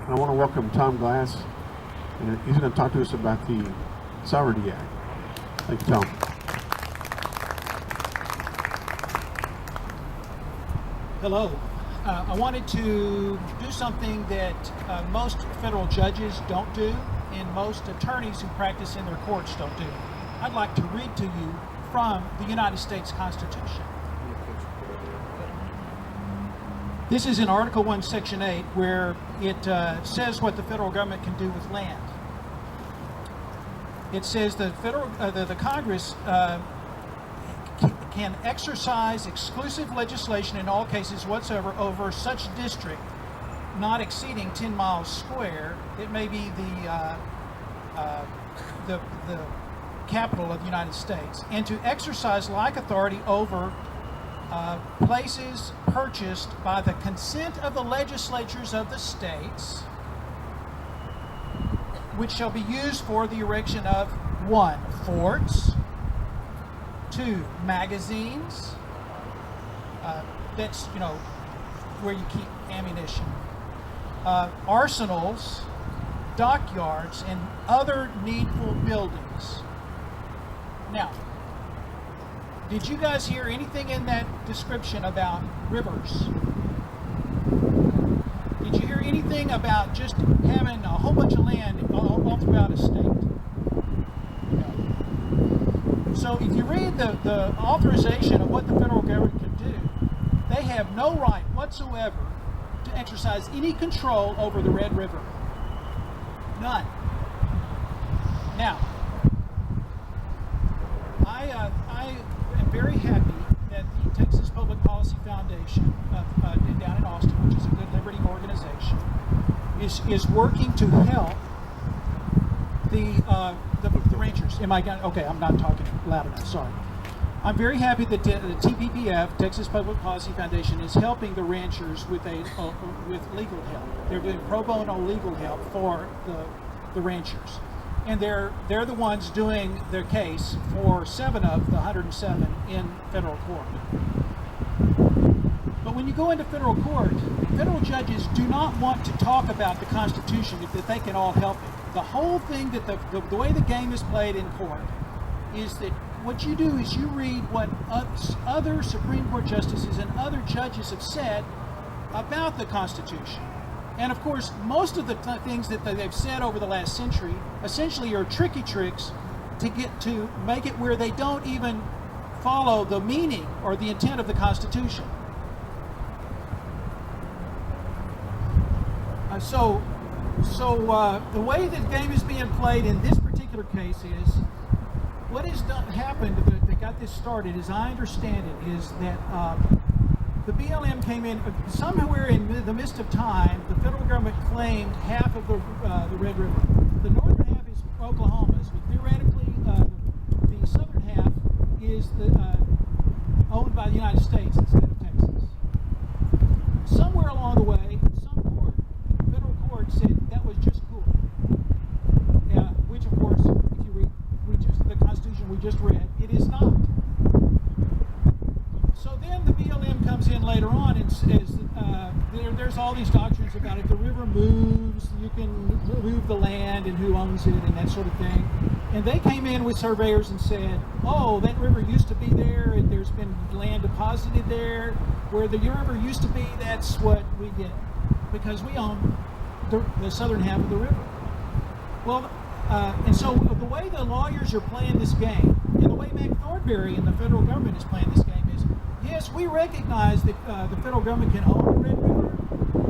And I want to welcome Tom Glass, and he's going to talk to us about the Sovereignty Act. Thank you, Tom. Hello. I wanted to do something that most federal judges don't do and most attorneys who practice in their courts don't do. I'd like to read to you from the United States Constitution. This is in Article 1, Section 8, where it says what the federal government can do with land. It says the Congress can exercise exclusive legislation in all cases whatsoever over such district not exceeding 10 miles square. It may be the capital of the United States, and to exercise like authority over places purchased by the consent of the legislatures of the states, which shall be used for the erection of 1. Forts, 2. Magazines, that's, where you keep ammunition, arsenals, dockyards, and other needful buildings. Now, did you guys hear anything in that description about rivers? Did you hear anything about just having a whole bunch of land all throughout a state? No. So if you read the authorization of what the federal government can do, they have no right whatsoever to exercise any control over the Red River. None. Now, I am very happy that the Texas Public Policy Foundation down in Austin, which is a good liberty organization, is working to help the ranchers. Okay, I'm not talking loud enough, sorry. I'm very happy that the TPPF, Texas Public Policy Foundation, is helping the ranchers with legal help. They're doing pro bono legal help for the ranchers. And they're the ones doing their case for 7 of the 107 in federal court. But when you go into federal court, federal judges do not want to talk about the Constitution if they can all help it. The whole thing, that the way the game is played in court, is that what you do is you read what other Supreme Court justices and other judges have said about the Constitution. And of course, most of the things that they've said over the last century essentially are tricky tricks to make it where they don't even follow the meaning or the intent of the Constitution. So the way the game is being played in this particular case is, what has happened that got this started, as I understand it, is that the BLM came in somewhere in the midst of time. The federal government claimed half of the Red River. The northern half is Oklahoma's, but theoretically the southern half is owned by the United States instead of Texas. Somewhere along the way, federal court said that was just cool. Which, of course, if you read the Constitution we just read, it is not. So then the BLM comes in later on and says there's all these doctrines about if the river moves, you can move the land and who owns it and that sort of thing. And they came in with surveyors and said, oh, that river used to be there and there's been land deposited there. Where the river used to be, that's what we get, because we own the southern half of the river. Well, and so the way the lawyers are playing this game, and the way Mac Thornberry and the federal government is playing this game is, yes, we recognize that the federal government can own the Red River.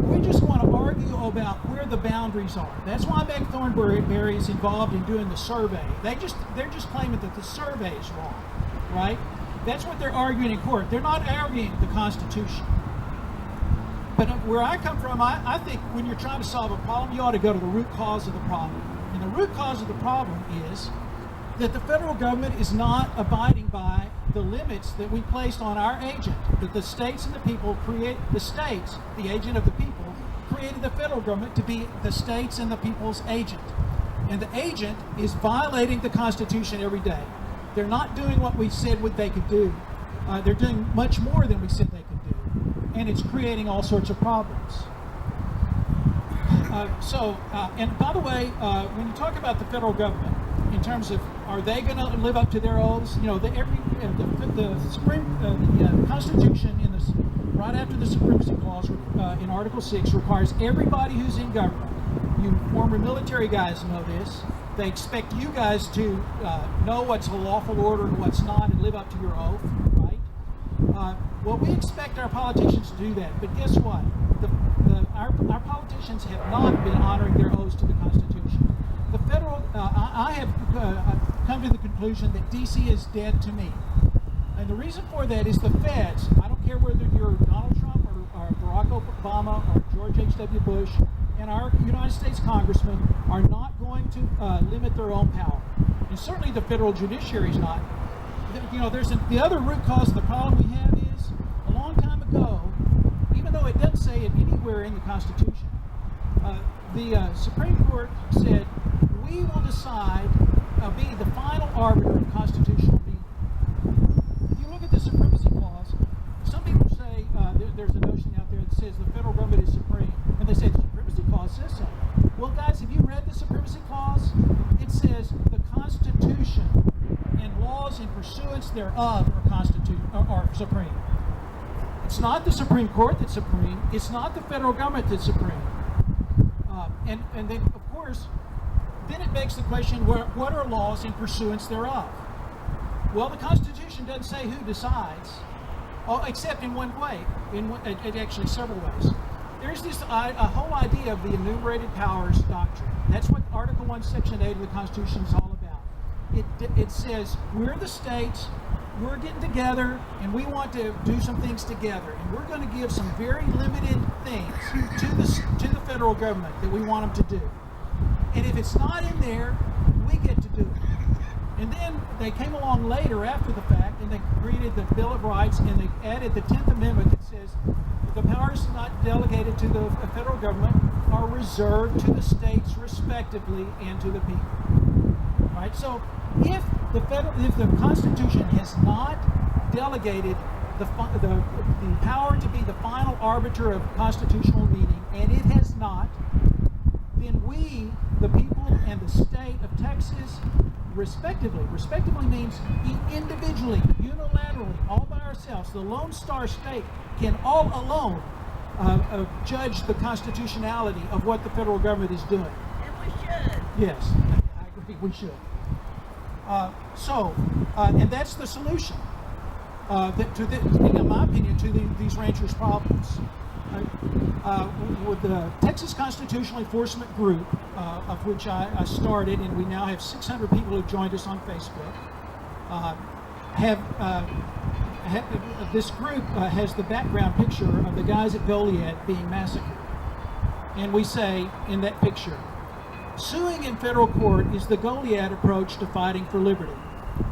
We just want to argue about where the boundaries are. That's why Mac Thornberry is involved in doing the survey. They're just claiming that the survey is wrong, right? That's what they're arguing in court. They're not arguing the Constitution. But where I come from, I think when you're trying to solve a problem, you ought to go to the root cause of the problem. And the root cause of the problem is that the federal government is not abiding by the limits that we placed on our agent. That the states and the people the states, the agent of the people, created the federal government to be the states and the people's agent. And the agent is violating the Constitution every day. They're not doing what we said they could do. They're doing much more than we said they could do. And it's creating all sorts of problems. And by the way, when you talk about the federal government, in terms of are they going to live up to their oaths? You know, the Constitution right after the Supremacy Clause in Article 6 requires everybody who's in government. You former military guys know this. They expect you guys to know what's a lawful order and what's not, and live up to your oath, right? Well, we expect our politicians to do that, but guess what? Our politicians have not been honoring their oaths to the Constitution. The federal, I have come to the conclusion that D.C. is dead to me. And the reason for that is the feds, I don't care whether you're Donald Trump or Barack Obama or George H.W. Bush, and our United States congressmen are not going to limit their own power. And certainly the federal judiciary is not. You know, the other root cause of the problem we have is, a long time ago, even though it doesn't say it anywhere in the Constitution, the Supreme Court said, we will decide, be the final arbiter of constitutional being. If you look at the Supremacy Clause, some people say, there's a notion out there that says the federal government is supreme, and they say the Supremacy Clause says so. Well, guys, have you read the Supremacy Clause? It says the Constitution and laws in pursuance thereof are supreme. It's not the Supreme Court that's supreme. It's not the federal government that's supreme. And then, of course, then it begs the question, what are laws in pursuance thereof? Well, the Constitution doesn't say who decides, except in one way, actually several ways. There's this a whole idea of the enumerated powers doctrine. That's what Article 1, Section 8 of the Constitution is all about. It says, we're the states, we're getting together, and we want to do some things together. And we're going to give some very limited things to the federal government that we want them to do. And if it's not in there, we get to do it. And then they came along later after the fact, and they created the Bill of Rights, and they added the 10th Amendment that says the powers not delegated to the federal government are reserved to the states respectively and to the people. Right? So if the Constitution has not delegated the power to be the final arbiter of constitutional meaning, and it has not, then we, the people and the state of Texas, respectively means individually, unilaterally, all by ourselves, the Lone Star State can all alone judge the constitutionality of what the federal government is doing. And we should. Yes, I agree, we should. And that's the solution, in my opinion, to these ranchers' problems. With the Texas Constitutional Enforcement Group, of which I started, and we now have 600 people who joined us on Facebook, this group has the background picture of the guys at Goliad being massacred. And we say in that picture, suing in federal court is the Goliad approach to fighting for liberty.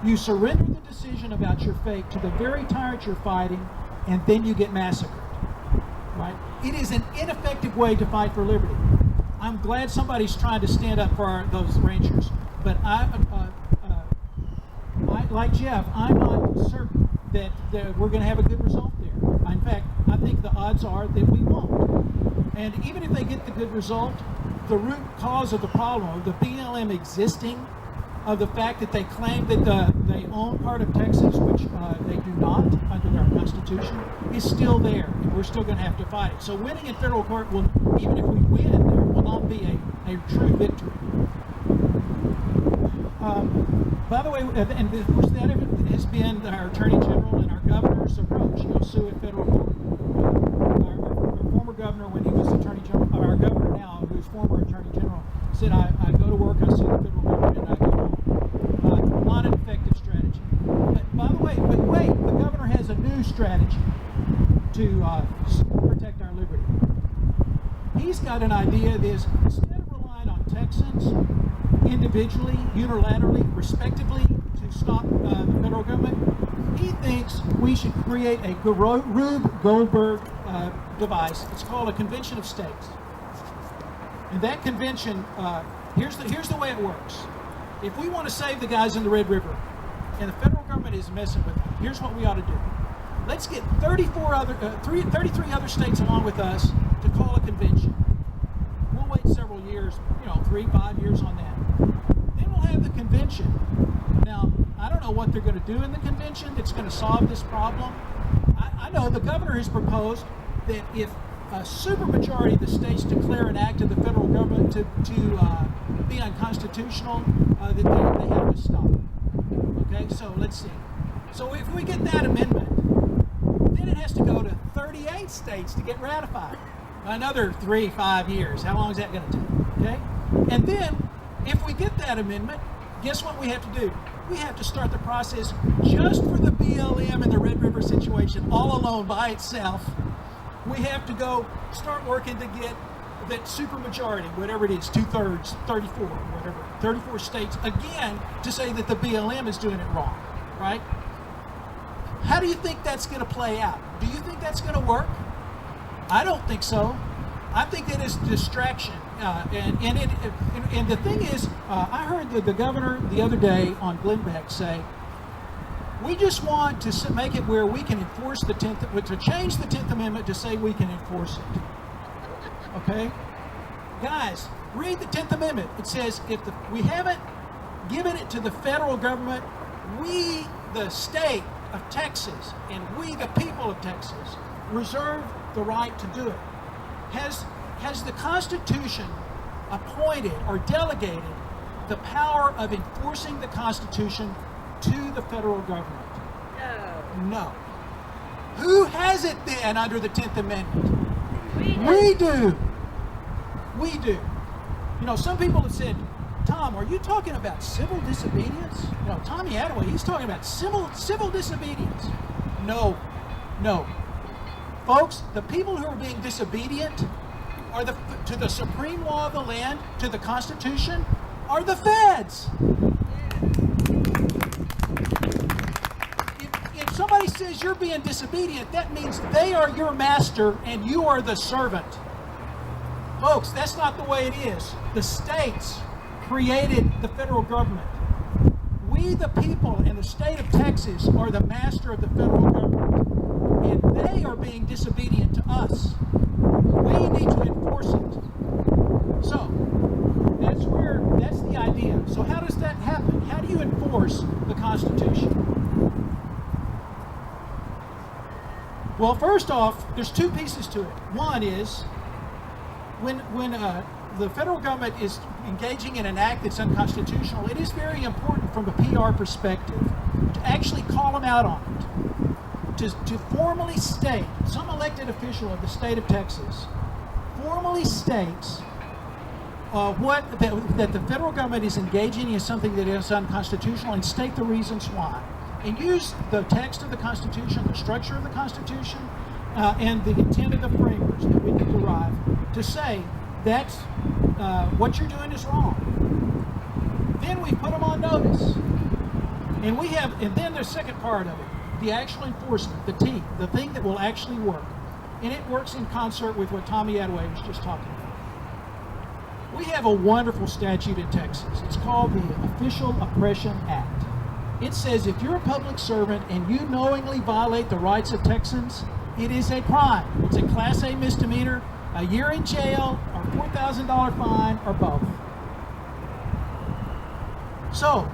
You surrender the decision about your fate to the very tyrant you're fighting, and then you get massacred. Right? It is an ineffective way to fight for liberty. I'm glad somebody's trying to stand up for those ranchers, but I like Jeff, I'm not certain that we're going to have a good result there. In fact, I think the odds are that we won't. And even if they get the good result, the root cause of the problem, of the BLM existing, of the fact that they claim that they own part of Texas, which they do not under their Constitution, is still there, and we're still going to have to fight it. So winning in federal court will, even if we win, there will not be a true victory. By the way, and of course that has been our Attorney General and our Governor's approach, sue at federal court. Our former governor, when he was Attorney General, our Governor now, who's former Attorney General, said, I go to work, I sue the federal government, and I go home. Not an effective strategy. But by the way, the Governor has a new strategy to protect our liberty. He's got an idea that is, instead of relying on Texans individually, unilaterally, respectively, to stop the federal government, he thinks we should create a Rube Goldberg device. It's called a Convention of States. And that convention, here's the way it works. If we want to save the guys in the Red River, and the federal government is messing with them, here's what we ought to do. Let's get 33 other states along with us to call a convention. We'll We'll wait several years, 3, 5 years on that. Then we'll have the convention. Now, I don't know what they're going to do in the convention that's going to solve this problem. I know the governor has proposed that if a supermajority of the states declare an act of the federal government to be unconstitutional, that they have to stop. Okay, so let's see. So if we get that amendment, then it has to go to 38 states to get ratified. Another 3, 5 years. How long is that going to take? Okay, and then if we get that amendment, guess what we have to do? We have to start the process just for the BLM and the Red River situation, all alone by itself. We have to go start working to get that supermajority, whatever it is, 2/3, 34, whatever, 34 states, again, to say that the BLM is doing it wrong, right? How do you think that's going to play out? Do you think that's going to work? I don't think so. I think that is distraction. And the thing is, I heard the governor the other day on Glenn Beck say, we just want to make it where we can enforce the 10th, to change the 10th Amendment to say we can enforce it. Okay? Guys, read the 10th Amendment. It says if we haven't given it to the federal government, we, the state of Texas, and we, the people of Texas, reserve the right to do it. Has the Constitution appointed or delegated the power of enforcing the Constitution to the federal government? No. Who has it then under the 10th Amendment? We do. We do. Some people have said, Tom, are you talking about civil disobedience? Tommy Attaway, he's talking about civil disobedience. No. Folks, the people who are being disobedient are to the supreme law of the land, to the Constitution, are the feds. If somebody says you're being disobedient, that means they are your master and you are the servant. Folks, that's not the way it is. The states created the federal government. We, the people in the state of Texas, are the master of the federal government. And they are being disobedient to us. We need to enforce it. So, that's the idea. So how does that happen? How do you enforce the Constitution? Well, first off, there's two pieces to it. One is, when the federal government is engaging in an act that's unconstitutional, it is very important from a PR perspective to actually call them out on it. To formally state, some elected official of the state of Texas formally states that the federal government is engaging in something that is unconstitutional, and state the reasons why. And use the text of the Constitution, the structure of the Constitution, and the intent of the framers that we can derive to say that's what you're doing is wrong. Then we put them on notice. And then the second part of it, the actual enforcement, the teeth, the thing that will actually work. And it works in concert with what Tommy Attaway was just talking about. We have a wonderful statute in Texas. It's called the Official Oppression Act. It says if you're a public servant and you knowingly violate the rights of Texans, it is a crime. It's a Class A misdemeanor, a year in jail, or $4,000 fine, or both. So,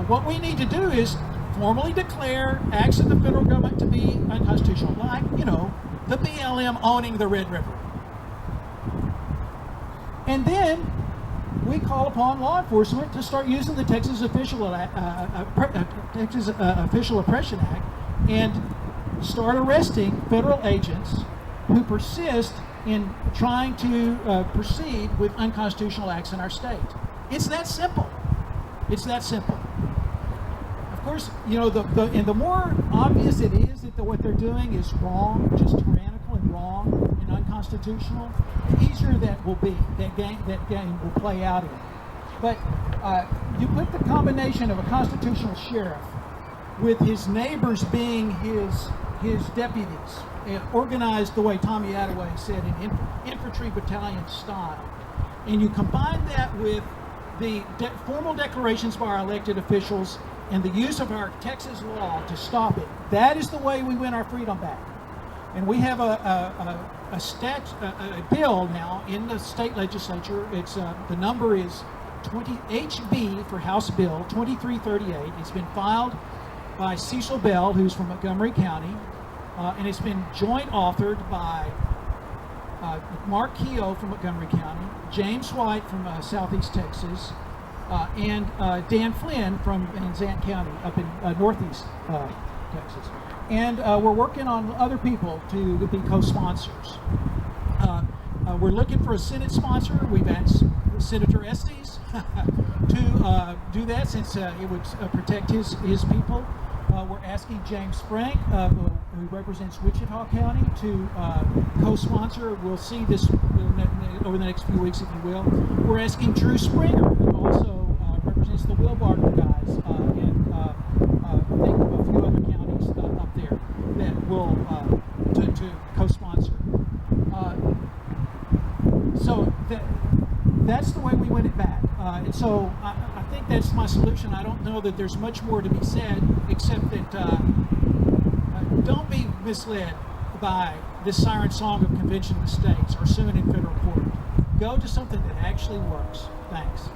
what we need to do is formally declare acts of the federal government to be unconstitutional, like, the BLM owning the Red River. And then we call upon law enforcement to start using the Texas Official Oppression Act and start arresting federal agents who persist in trying to proceed with unconstitutional acts in our state. It's that simple. It's that simple. Of course, the more obvious it is that what they're doing is wrong, just tyrannical and wrong and unconstitutional, the easier that will be. That game will play out in. But you put the combination of a constitutional sheriff with his neighbors being his deputies, organized the way Tommy Attaway said, in infantry battalion style, and you combine that with the formal declarations by our elected officials and the use of our Texas law to stop it. That is the way we win our freedom back. And we have a a bill now in the state legislature. It's the number is 20 HB for House Bill 2338. It's been filed by Cecil Bell, who's from Montgomery County, and it's been joint authored by Mark Keogh from Montgomery County, James White from Southeast Texas, and Dan Flynn from Zant County up in Northeast Texas. And we're working on other people to be co-sponsors. We're looking for a Senate sponsor. We've asked Senator Estes to do that, since it would protect his people. We're asking James Frank, who represents Wichita County, to co-sponsor. We'll see this over the next few weeks, if you will. We're asking Drew Springer, who also represents the Will Barton guys, and I think a few other counties up there, that will to co-sponsor. So that's the way we win it back. And so I think that's my solution. I don't know that there's much more to be said, except that don't be misled by this siren song of convention of the states or soon in federal court. Go to something that actually works. Thanks.